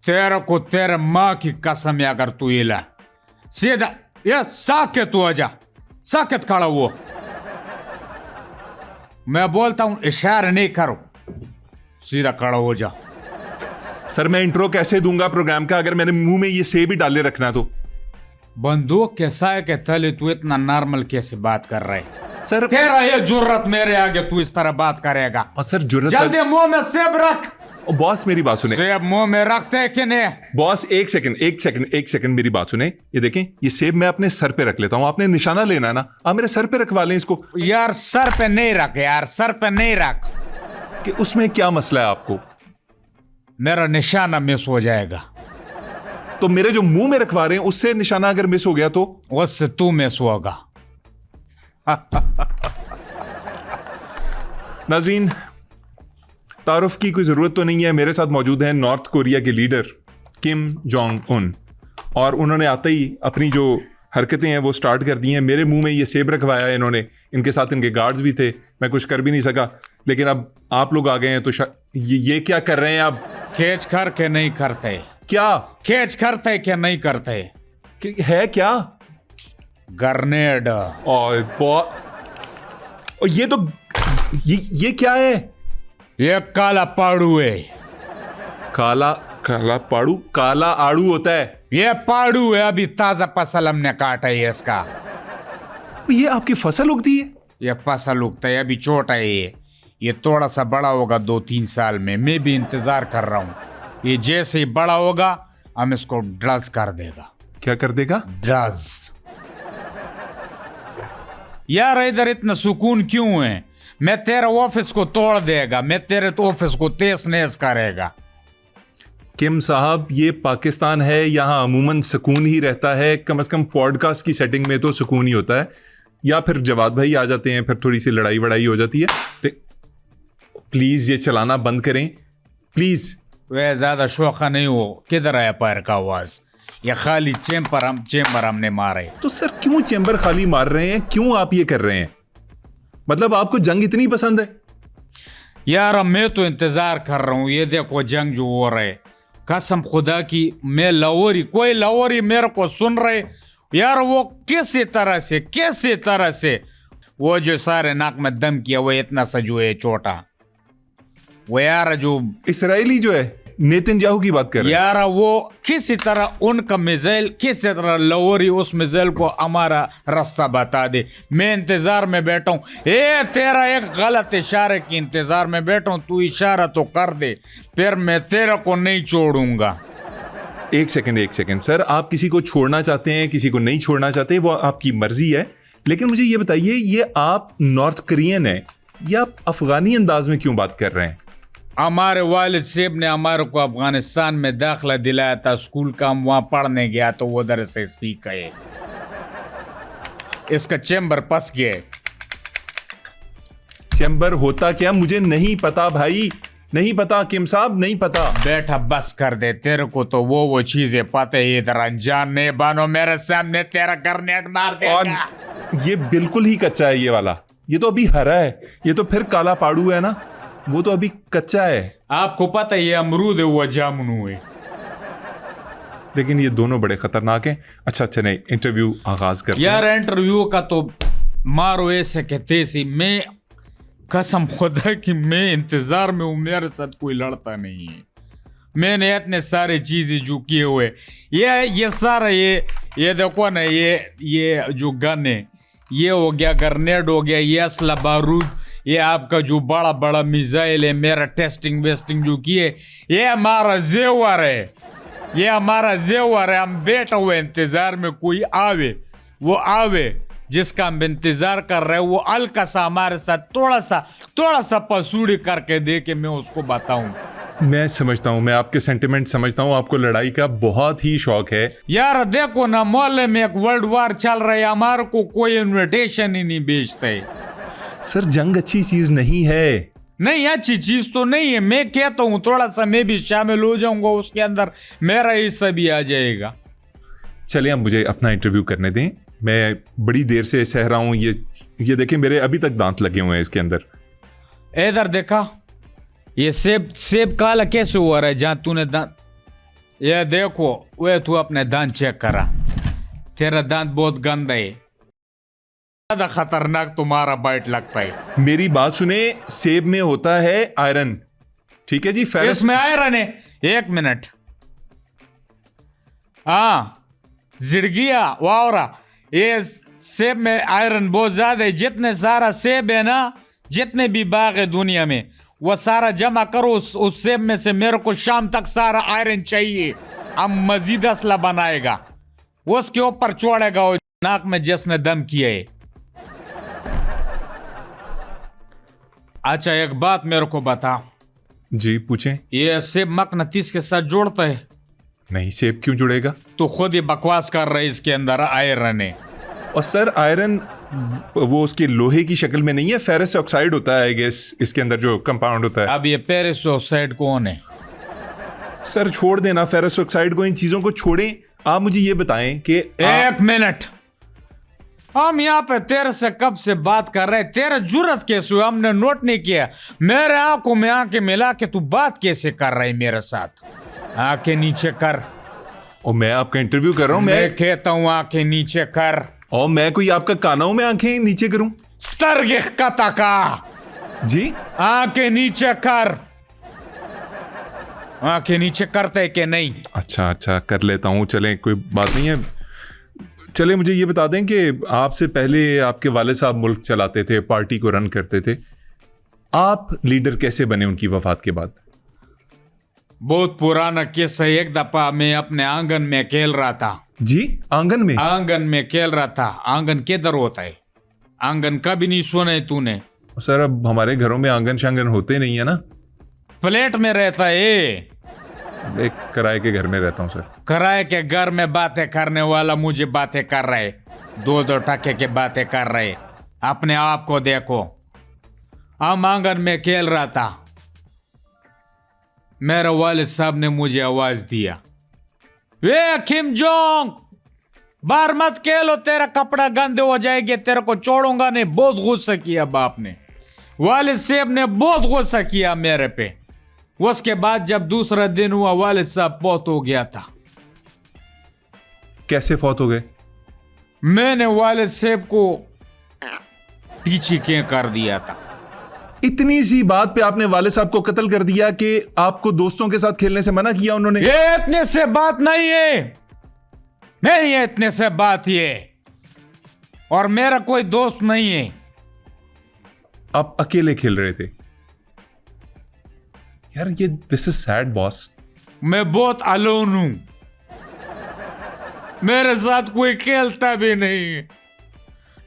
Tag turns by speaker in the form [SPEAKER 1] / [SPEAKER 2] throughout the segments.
[SPEAKER 1] तेरे को तेरे माँ की कसम है, अगर तू इला सीधा ये साकेत हो जा, साकेत खड़ा हुआ। मैं बोलता हूं इशारा नहीं करो, सीधा खड़ा हो जा।
[SPEAKER 2] सर मैं इंट्रो कैसे दूंगा प्रोग्राम का अगर मैंने मुंह में ये सेब ही डाले रखना तो?
[SPEAKER 1] बंदूक के साए के तले तू इतना नॉर्मल कैसे बात कर रहा है?
[SPEAKER 2] सर
[SPEAKER 1] तेरा ये जुर्रत मेरे आगे तू इस तरह बात करेगा?
[SPEAKER 2] सर जुर्रत
[SPEAKER 1] जल्दी मुंह में सेब रख।
[SPEAKER 2] बॉस मेरी बात सुने।
[SPEAKER 1] सेब मुंह में रखते हैं कि नहीं?
[SPEAKER 2] बॉस एक सेकंड मेरी बात सुने। ये देखें, ये सेब मैं अपने सर पे रख लेता हूँ। आपने निशाना लेना है ना, आप मेरे सर पे रखवा लें इसको।
[SPEAKER 1] यार सर पे नहीं रख, यार सर पे नहीं रख।
[SPEAKER 2] कि उसमें क्या मसला है आपको?
[SPEAKER 1] मेरा निशाना मिस हो जाएगा।
[SPEAKER 2] तो मेरे जो मुंह में रखवा रहे हैं उससे निशाना अगर मिस हो गया तो?
[SPEAKER 1] उससे तू मिस होगा।
[SPEAKER 2] नाज़रीन, तारुफ की कोई ज़रूरत तो नहीं है। मेरे साथ मौजूद हैं नॉर्थ कोरिया के लीडर किम जोंग उन, और उन्होंने आते ही अपनी जो हरकतें हैं वो स्टार्ट कर दी हैं। मेरे मुंह में ये सेब रखवाया है इन्होंने, इनके साथ इनके गार्ड्स भी थे, मैं कुछ कर भी नहीं सका। लेकिन अब आप लोग आ गए हैं तो ये क्या कर रहे हैं आप?
[SPEAKER 1] खेच कर के नहीं करते।
[SPEAKER 2] क्या
[SPEAKER 1] खेच करते क्या नहीं करते?
[SPEAKER 2] है क्या?
[SPEAKER 1] ग्रेनेड।
[SPEAKER 2] और ये तो ये क्या है?
[SPEAKER 1] ये काला पाड़ू है।
[SPEAKER 2] काला पाड़ू? काला आड़ू होता है?
[SPEAKER 1] ये पाड़ू है, अभी ताजा फसल हमने काटा है इसका।
[SPEAKER 2] ये आपकी फसल उगती है?
[SPEAKER 1] ये फसल उगता है, अभी छोटा है ये थोड़ा सा बड़ा होगा 2-3 साल में। मैं भी इंतजार कर रहा हूँ, ये जैसे ही बड़ा होगा हम इसको ड्रग्स कर देगा।
[SPEAKER 2] क्या कर देगा?
[SPEAKER 1] ड्रग्स। यार इधर इतना सुकून क्यों है? मैं तेरे ऑफिस को तोड़ देगा, मैं तेरे ऑफिस को तेज नेज करेगा।
[SPEAKER 2] किम साहब, ये पाकिस्तान है, यहाँ अमूमन सुकून ही रहता है। कम से कम पॉडकास्ट की सेटिंग में तो सुकून ही होता है, या फिर जवाद भाई आ जाते हैं, फिर थोड़ी सी लड़ाई वड़ाई हो जाती है। प्लीज ये चलाना बंद करें प्लीज।
[SPEAKER 1] वे ज्यादा शौका नहीं हो। किधर आया पैर का आवाज? ये खाली चेम्बर हमने मारे।
[SPEAKER 2] तो सर क्यों चेम्बर खाली मार रहे हैं? क्यों आप ये कर रहे हैं? मतलब आपको जंग इतनी पसंद है?
[SPEAKER 1] यार मैं तो इंतजार कर रहा हूँ, ये देखो जंग जो हो रहा है, कसम खुदा की। मैं कोई लाहौरी मेरे को सुन रहे यार, वो कैसे तरह से वो जो सारे नाक में दम किया, वो इतना सा जो है छोटा, वो यार जो
[SPEAKER 2] इसराइली जो है नेतन्याहू की बात कर रहे हैं
[SPEAKER 1] यार, वो किसी तरह उनका मिसाइल, किसी तरह लाहौरी उस मिसाइल को हमारा रास्ता बता दे। मैं इंतजार में बैठा हूँ। तेरा एक गलत इशारे की इंतजार में बैठा हूँ, तू इशारा तो कर दे, फिर मैं तेरे को नहीं छोड़ूंगा।
[SPEAKER 2] एक सेकंड सर, आप किसी को छोड़ना चाहते हैं, किसी को नहीं छोड़ना चाहते, वो आपकी मर्जी है। लेकिन मुझे ये बताइए, ये आप नॉर्थ कोरियन है या आप अफगानी अंदाज में क्यों बात कर रहे हैं?
[SPEAKER 1] हमारे वालिद साहब ने हमारे को अफगानिस्तान में दाखिला दिलाया था, स्कूल का हम वहां पढ़ने गया तो वो उधर से सीख गए। इसका चेम्बर पस गया।
[SPEAKER 2] चेम्बर होता क्या? मुझे नहीं पता भाई, नहीं पता किम साहब, नहीं पता।
[SPEAKER 1] बेटा बस कर दे, तेरे को तो वो चीजें पता है। इधर अनजान नहीं बनो, मेरे सामने तेरा ग्रेनेड मार देगा।
[SPEAKER 2] और ये बिल्कुल ही कच्चा है ये वाला, ये तो अभी हरा है, ये तो फिर काला पाड़ू है ना, वो तो अभी कच्चा है।
[SPEAKER 1] आपको पता है ये अमरूद है, वो जामुन है।
[SPEAKER 2] लेकिन ये दोनों बड़े खतरनाक हैं। अच्छा नहीं, इंटरव्यू आगाज करते हैं।
[SPEAKER 1] यार इंटरव्यू का तो मारो ऐसे कहते सी, मैं कसम खुदा कि मैं इंतजार में हूं, मेरे साथ कोई लड़ता नहीं है। मैंने इतने सारे चीजें जो किए हुए, ये सारा ये देखो ना, ये जो गन है, ये हो गया ग्रेनेड, हो गया ये असला बारूद, ये आपका जो बड़ा बड़ा मिसाइल है, मेरा टेस्टिंग वेस्टिंग जो किए, ये हमारा जेवर है, ये हमारा जेवर है। हम बैठे हुए इंतजार में, कोई आवे, वो आवे जिसका हम इंतजार कर रहे हैं, वो हल्का सा हमारे साथ थोड़ा सा पसूड़ी करके दे के मैं उसको बताऊं।
[SPEAKER 2] मैं समझता हूँ, मैं आपके सेंटिमेंट समझता हूँ, आपको लड़ाई का बहुत ही शौक है।
[SPEAKER 1] यार देखो ना, मोहल्ले में एक वर्ल्ड वार चल रहा है, हमारे को कोई इन्विटेशन ही नहीं भेजते।
[SPEAKER 2] सर जंग अच्छी चीज नहीं है।
[SPEAKER 1] नहीं अच्छी चीज तो नहीं है, मैं कहता हूँ थोड़ा सा मैं भी शामिल हो जाऊंगा उसके अंदर, मेरा हिस्सा भी आ जाएगा।
[SPEAKER 2] चलिए आप मुझे अपना इंटरव्यू करने दें, मैं बड़ी देर से सह रहा हूँ। ये देखें, मेरे अभी तक दांत लगे हुए हैं इसके अंदर।
[SPEAKER 1] इधर देखा, ये सेब काला कैसे हुआ रहा है जहां तूने दांत? ये देखो, वे तू अपने दांत चेक करा, तेरा दांत बहुत गंदा है, ज्यादा खतरनाक तुम्हारा बाइट लगता है।
[SPEAKER 2] मेरी बात सुने, सेब में होता है आयरन, ठीक है जी। फेरस
[SPEAKER 1] इसमें आयरन है, एक मिनट। हाँ, जिड़गिया वावरा, ये सेब में आयरन बहुत ज्यादा है। जितने सारा सेब है ना, जितने भी बाग है दुनिया में, वो सारा जमा करो उस सेब में से। मेरे को शाम तक सारा आयरन चाहिए। अब मजीद असला बनाएगा, उसके ऊपर छोड़ेगा वो नाक में जिसने दम किया है। अच्छा, एक बात मेरे को बता
[SPEAKER 2] जी, पूछें।
[SPEAKER 1] ये सेब मकनातीस के साथ जोड़ता है?
[SPEAKER 2] नहीं, सेब क्यों जुड़ेगा?
[SPEAKER 1] तो खुद ही बकवास कर रहे, इसके अंदर आयरन है।
[SPEAKER 2] और सर, आयरन वो उसके लोहे की शक्ल में नहीं है, फेरस ऑक्साइड होता है आई गेस, इसके अंदर जो कंपाउंड होता है।
[SPEAKER 1] अब ये पेरिस ऑक्साइड कौन है?
[SPEAKER 2] सर छोड़ देना फेरस ऑक्साइड को, इन चीजों को छोड़ें। आप मुझे ये बताएं कि
[SPEAKER 1] एक मिनट, हम यहाँ पे तेरे से कब से बात कर रहे हैं, तेरा जुर्रत कैसे हुआ? हमने नोट नहीं किया। मेरे आंखों में आंखें मिला के तू बात कैसे कर रहा है मेरे साथ? आंखें नीचे कर।
[SPEAKER 2] और मैं आपका इंटरव्यू कर रहा हूं।
[SPEAKER 1] मैं कहता हूँ आंखें नीचे कर।
[SPEAKER 2] और मैं कोई आपका कानाओं में आंखें नीचे करूं?
[SPEAKER 1] स्तरगिख कतका,
[SPEAKER 2] जी,
[SPEAKER 1] आंखें नीचे कर। आंखें नीचे करते कि नहीं?
[SPEAKER 2] अच्छा अच्छा, कर लेता हूं, चलें, कोई बात नहीं है। चले, मुझे ये बता दें कि आपसे पहले आपके वाले साहब मुल्क चलाते थे, पार्टी को रन करते थे। आप लीडर कैसे बने उनकी वफात के बाद?
[SPEAKER 1] बहुत पुराना किस्सा। एक दफा मैं अपने आंगन में खेल रहा था।
[SPEAKER 2] जी, आंगन में?
[SPEAKER 1] आंगन में खेल रहा था। आंगन किधर होता है? आंगन कभी नहीं सुना है तूने?
[SPEAKER 2] सर, अब हमारे घरों में आंगन शांगन होते नहीं है ना।
[SPEAKER 1] फ्लैट में रहता है।
[SPEAKER 2] एक किराए के घर में रहता हूँ सर।
[SPEAKER 1] किराए के घर में बातें करने वाला मुझे बातें कर रहे, दो दो टके के बातें कर रहे। अपने आप को देखो। हम आंगन में खेल रहा था, मेरे वालिद साहब ने मुझे आवाज दिया, वे किम जोंग, बाहर मत खेलो, तेरा कपड़ा गंदे हो जाएंगे, तेरे को छोड़ूंगा नहीं। बहुत गुस्सा किया बाप ने, वालिद साहब ने बहुत गुस्सा किया मेरे पे। उसके बाद जब दूसरा दिन हुआ, वालिद साहब फौत हो गया था।
[SPEAKER 2] कैसे फौत हो गए?
[SPEAKER 1] मैंने वालिद साहब को पीछे क्यों कर दिया था।
[SPEAKER 2] इतनी सी बात पे आपने वाले साहब को कत्ल कर दिया कि आपको दोस्तों के साथ खेलने से मना किया उन्होंने?
[SPEAKER 1] ये इतने से बात नहीं है, नहीं है इतने से बात ये। और मेरा कोई दोस्त नहीं है।
[SPEAKER 2] आप अकेले खेल रहे थे? यार, ये दिस इज सैड बॉस।
[SPEAKER 1] मैं बहुत अलोन हूं, मेरे साथ कोई खेलता भी नहीं है,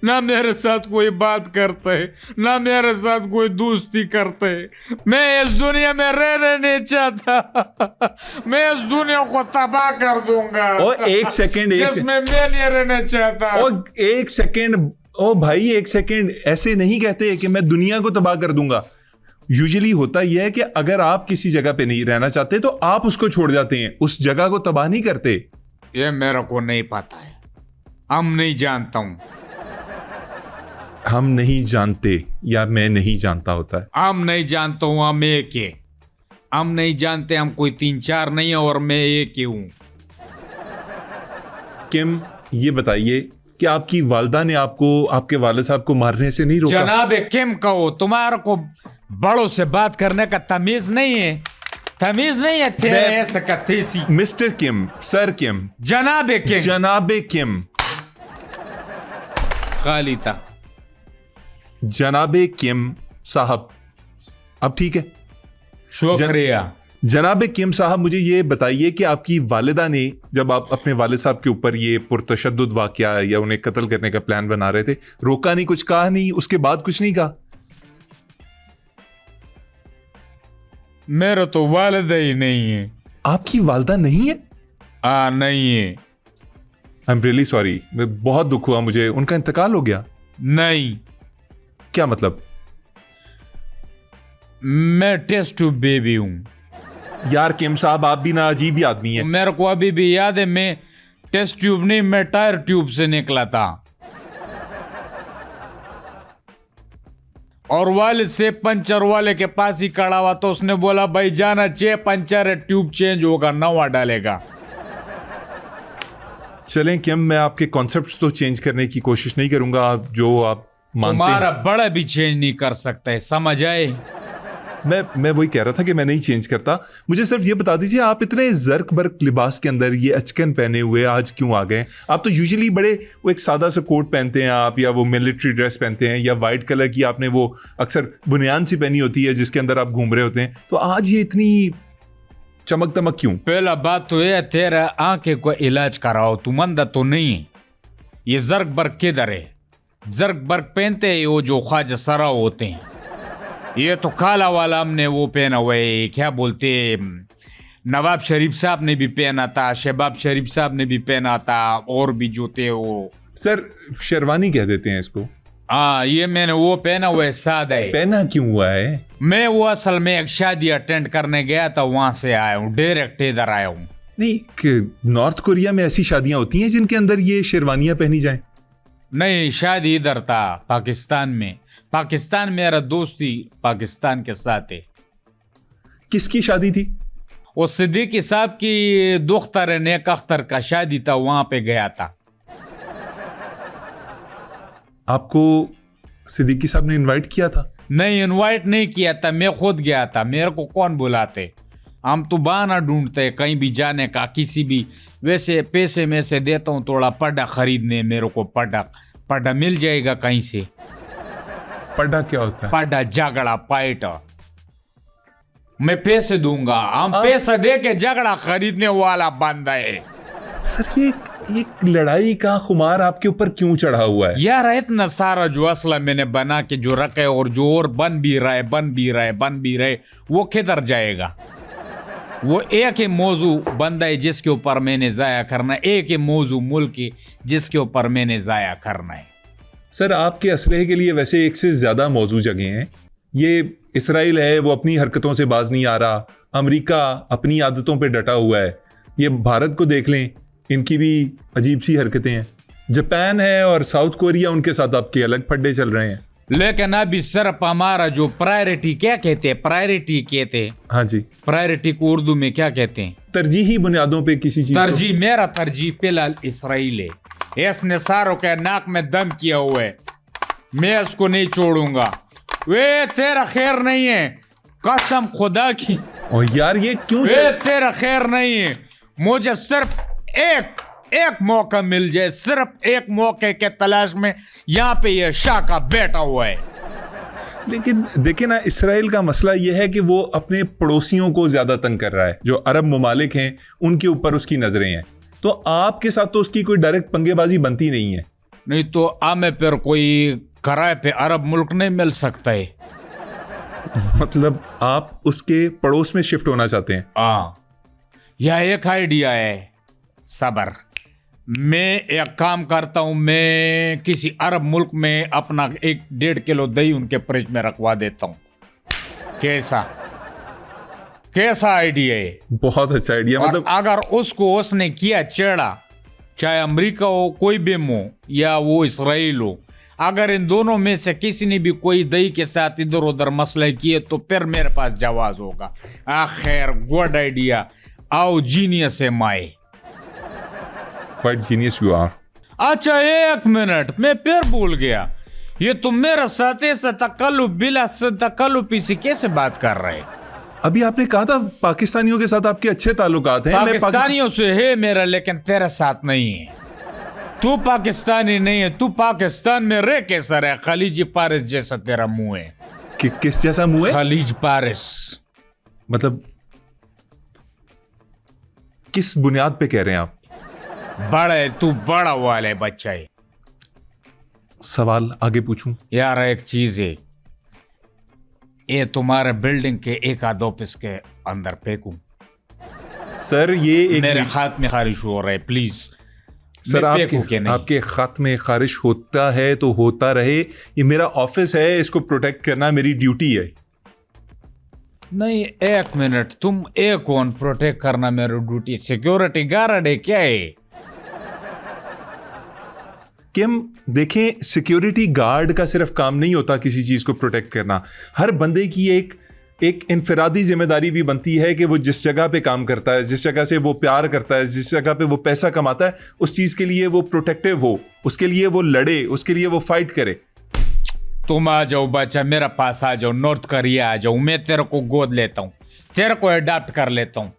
[SPEAKER 1] ना मेरे साथ कोई बात करता है, ना मेरे साथ कोई दोस्ती करता है। मैं इस दुनिया में रहना नहीं चाहता। मैं इस दुनिया को तबाह कर दूंगा।
[SPEAKER 2] ओ एक सेकंड,
[SPEAKER 1] जिसमें मैं नहीं रहना चाहता।
[SPEAKER 2] ओ एक सेकंड, ओ भाई एक सेकंड, ऐसे नहीं कहते कि मैं दुनिया को तबाह कर दूंगा। यूजुअली होता यह है कि अगर आप किसी जगह पे नहीं रहना चाहते तो आप उसको छोड़ जाते हैं, उस जगह को तबाह नहीं करते।
[SPEAKER 1] ये मेरे को नहीं पता है, हम नहीं जानता हूं।
[SPEAKER 2] हम नहीं जानते या मैं नहीं जानता होता है?
[SPEAKER 1] हम नहीं जानता हूं, हम एक है। हम नहीं जानते, हम कोई 3-4 नहीं है, और मैं एक ही हूं।
[SPEAKER 2] किम, ये बताइए कि आपकी वालदा ने आपको, आपके वाले साहब को मारने से नहीं रोका?
[SPEAKER 1] जनाब किम कहो, तुम्हारे को बड़ों से बात करने का तमीज नहीं है? तमीज नहीं है तेरे ऐसे कथेसी?
[SPEAKER 2] मिस्टर किम, सर किम,
[SPEAKER 1] जनाब किम,
[SPEAKER 2] जनाबे किम,
[SPEAKER 1] खाली था।
[SPEAKER 2] जनाबे किम साहब, अब ठीक है?
[SPEAKER 1] शुक्रिया।
[SPEAKER 2] जनाबे किम साहब, मुझे ये बताइए कि आपकी वालिदा ने, जब आप अपने वालिद साहब के ऊपर ये पुरतशद्दुद वाकया या उन्हें कत्ल करने का प्लान बना रहे थे, रोका नहीं, कुछ कहा नहीं, उसके बाद कुछ नहीं कहा?
[SPEAKER 1] मेरा तो वालिदा ही नहीं है।
[SPEAKER 2] आपकी वालिदा नहीं है?
[SPEAKER 1] नहीं है।
[SPEAKER 2] आई एम रियली सॉरी, बहुत दुख हुआ मुझे, उनका इंतकाल हो गया?
[SPEAKER 1] नहीं।
[SPEAKER 2] क्या मतलब?
[SPEAKER 1] मैं टेस्ट ट्यूब बेबी हूं।
[SPEAKER 2] यार किम साहब, आप भी ना अजीब ही आदमी है।
[SPEAKER 1] मेरे को अभी भी याद है, मैं टेस्ट ट्यूब नहीं, मैं टायर ट्यूब से निकला था। और वालिद से पंचर वाले के पास ही खड़ा हुआ, तो उसने बोला भाई जाना चाहिए, पंचर है, ट्यूब चेंज होगा, नवा डालेगा।
[SPEAKER 2] चलें किम, मैं आपके कॉन्सेप्ट्स तो चेंज करने की कोशिश नहीं करूंगा, आप जो आप मानते
[SPEAKER 1] तुम्हारा
[SPEAKER 2] हैं
[SPEAKER 1] बड़ा भी चेंज नहीं कर सकता है, समझ आए?
[SPEAKER 2] मैं वही कह रहा था कि मैं नहीं चेंज करता। मुझे सिर्फ ये बता दीजिए, आप इतने जर्क बर्क लिबास के अंदर ये अचकन पहने हुए आज क्यों आ गए? आप तो यूजुअली बड़े वो एक सादा सा कोट पहनते हैं आप, या वो मिलिट्री ड्रेस पहनते हैं, या वाइट कलर की आपने वो अक्सर बुनियान सी पहनी होती है जिसके अंदर आप घूम रहे होते हैं, तो आज ये इतनी चमक दमक क्यों?
[SPEAKER 1] पहला बात तो ये, तेरा आंखें को इलाज कराओ, तू मंदा तो नहीं है। ये जर्क बर्क किधर है? जर्क बर्क पहनते हैं वो जो ख्वाजा सराव होते हैं। ये तो काला वाला हमने वो पहना हुआ है, क्या बोलते हैं, नवाब शरीफ साहब ने भी पहना था, शहबाब शरीफ साहब ने भी पहना था, और भी जो थे वो।
[SPEAKER 2] सर शेरवानी कह देते हैं इसको।
[SPEAKER 1] हाँ, ये मैंने वो पहना हुआ है, सादा है।
[SPEAKER 2] पहना क्यों हुआ है?
[SPEAKER 1] मैं वो असल में एक शादी अटेंड करने गया था, वहां से आया हूँ, डायरेक्ट इधर आया हूँ।
[SPEAKER 2] नहीं, नॉर्थ कोरिया में ऐसी शादियां होती हैं जिनके अंदर ये शेरवानियां पहनी जाएं?
[SPEAKER 1] नहीं, शादी इधर था, पाकिस्तान में। पाकिस्तान मेरा दोस्ती पाकिस्तान के साथ है।
[SPEAKER 2] किसकी शादी थी?
[SPEAKER 1] वो सिद्दीकी साहब की दुख्तर नेक अख्तर का शादी था, वहां पे गया था।
[SPEAKER 2] आपको सिद्दीकी साहब ने इनवाइट किया था?
[SPEAKER 1] नहीं, इनवाइट नहीं किया था, मैं खुद गया था। मेरे को कौन बुलाते? हम तो बहाना ढूंढते कहीं भी जाने का, किसी भी। वैसे पैसे में से देता हूँ थोड़ा पड्डा खरीदने, मेरे को पड्डा मिल जाएगा कहीं से।
[SPEAKER 2] पड्डा क्या होता है?
[SPEAKER 1] पड्डा झगड़ा फाइट। मैं पैसे दूंगा, हम पैसा दे के झगड़ा खरीदने वाला बंदा है।
[SPEAKER 2] सर ये एक लड़ाई का खुमार आपके ऊपर क्यों चढ़ा हुआ है?
[SPEAKER 1] यार इतना सारा जो असला मैंने बना के जो रखे, और जो और बन भी रहे, वो किधर जाएगा? वो एक ही मौजू बंदा है जिसके ऊपर मैंने जाया करना है, एक ही मौजू मुल्क है जिसके ऊपर मैंने जाया करना है।
[SPEAKER 2] सर आपके असलहे के लिए वैसे एक से ज्यादा मौजू जगह हैं। ये इसराइल है, वो अपनी हरकतों से बाज नहीं आ रहा। अमेरिका अपनी आदतों पे डटा हुआ है। ये भारत को देख लें, इनकी भी अजीब सी हरकतें हैं। जापान है और साउथ कोरिया, उनके साथ आपके अलग फड्डे चल रहे हैं।
[SPEAKER 1] लेकिन अभी सिर्फ हमारा जो प्रायोरिटी, क्या कहते हैं, प्रायोरिटी कहते हैं।
[SPEAKER 2] हाँ जी,
[SPEAKER 1] प्रायोरिटी को उर्दू में क्या कहते हैं?
[SPEAKER 2] तरजीही बुनियादों पे किसी चीज
[SPEAKER 1] तरजीह। मेरा तरजीह फिलहाल इसराइल है। इसने सारों के नाक में दम किया हुआ है, मैं इसको नहीं छोड़ूंगा। वे तेरा खैर नहीं है, कसम खुदा की।
[SPEAKER 2] और यार ये क्यों?
[SPEAKER 1] वे तेरा खैर नहीं है। मुझे सिर्फ एक मौका मिल जाए, सिर्फ एक मौके के तलाश में यहाँ पे ये शाह का बैठा हुआ है।
[SPEAKER 2] लेकिन देखिए ना, इसराइल का मसला यह है कि वो अपने पड़ोसियों को ज्यादा तंग कर रहा है। जो अरब ममालिक हैं उनके ऊपर उसकी नजरें हैं, तो आपके साथ तो उसकी कोई डायरेक्ट पंगेबाजी बनती नहीं है।
[SPEAKER 1] नहीं तो हमें फिर कोई किराए पे अरब मुल्क नहीं मिल सकता है।
[SPEAKER 2] मतलब आप उसके पड़ोस में शिफ्ट होना चाहते हैं?
[SPEAKER 1] हाँ, यह एक आइडिया है। सबर। मैं एक काम करता हूं, मैं किसी अरब मुल्क में अपना 1-1.5 किलो दही उनके फ्रिज में रखवा देता हूं। कैसा आइडिया है?
[SPEAKER 2] बहुत अच्छा आइडिया। मतलब
[SPEAKER 1] अगर उसने किया चेड़ा, चाहे अमेरिका हो, कोई भी हो, या वो इसराइल हो, अगर इन दोनों में से किसी ने भी कोई दही के साथ इधर उधर मसले किए, तो फिर मेरे पास जवाब होगा। आखिर गुड आइडिया। आओ जीनियस है माए।
[SPEAKER 2] Quite genius you are.
[SPEAKER 1] अच्छा, 1 मिनट, मैं फिर भूल गया। ये तुम मेरे साथ ऐसा बिला तकल्लुफी से कैसे बात कर रहे हैं?
[SPEAKER 2] अभी आपने कहा था पाकिस्तानियों के साथ आपके अच्छे ताल्लुकात हैं।
[SPEAKER 1] पाकिस्तानियों से है मेरा, लेकिन तेरे साथ नहीं है। तू पाकिस्तानी नहीं है, तू पाकिस्तान में रह कैसा रहे? खलीज पारिस जैसा तेरा मुंह है।
[SPEAKER 2] किस जैसा मुंह है?
[SPEAKER 1] खलीज पारिस।
[SPEAKER 2] मतलब किस बुनियाद पे कह रहे हैं आप?
[SPEAKER 1] बड़ा है तू, बड़ा वाले बच्चा है।
[SPEAKER 2] सवाल आगे पूछूं?
[SPEAKER 1] यार एक चीज है, ये तुम्हारे बिल्डिंग के एक आध ऑफिस के अंदर फेंकूं?
[SPEAKER 2] सर ये एक
[SPEAKER 1] मेरे हाथ में खारिश हो रहा है, प्लीज।
[SPEAKER 2] सर आपके खत में खारिश होता है तो होता रहे। ये मेरा ऑफिस है, इसको प्रोटेक्ट करना मेरी ड्यूटी है।
[SPEAKER 1] नहीं, 1 मिनट, तुम एक कौन प्रोटेक्ट करना मेरी ड्यूटी? सिक्योरिटी गार्ड है क्या है?
[SPEAKER 2] किम देखें, सिक्योरिटी गार्ड का सिर्फ काम नहीं होता किसी चीज को प्रोटेक्ट करना। हर बंदे की एक एक इनफरादी जिम्मेदारी भी बनती है कि वो जिस जगह पे काम करता है, जिस जगह से वो प्यार करता है, जिस जगह पे वो पैसा कमाता है, उस चीज़ के लिए वो प्रोटेक्टिव हो, उसके लिए वो लड़े, उसके लिए वो फाइट करे।
[SPEAKER 1] तुम आ जाओ बच्चा, मेरे पास आ जाओ, नॉर्थ कोरिया आ जाओ, मैं तेरे को गोद लेता हूँ, तेरे को अडॉप्ट कर लेता हूँ।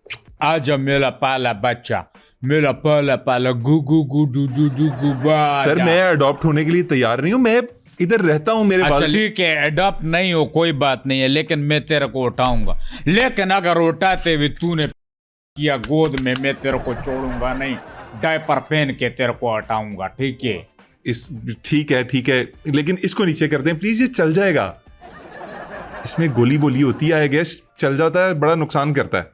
[SPEAKER 1] आ जाओ मेरा पाला बच्चा, मेरा पाला गु गु गु डू डू डू गु बा।
[SPEAKER 2] सर मैं अडॉप्ट होने के लिए तैयार नहीं हूँ, मैं इधर रहता हूँ, मेरे
[SPEAKER 1] अच्छा ठीक है, अडॉप्ट नहीं हो कोई बात नहीं है, लेकिन मैं तेरे को उठाऊंगा। लेकिन अगर उठाते हुए तूने किया गोद में, मैं तेरे को छोड़ूंगा नहीं, डायपर पहन के तेरे को हटाऊंगा, ठीक है?
[SPEAKER 2] ठीक है, लेकिन इसको नीचे कर दें प्लीज, ये चल जाएगा। इसमें गोली वोली होती है, आई गेस चल जाता है, बड़ा नुकसान करता है।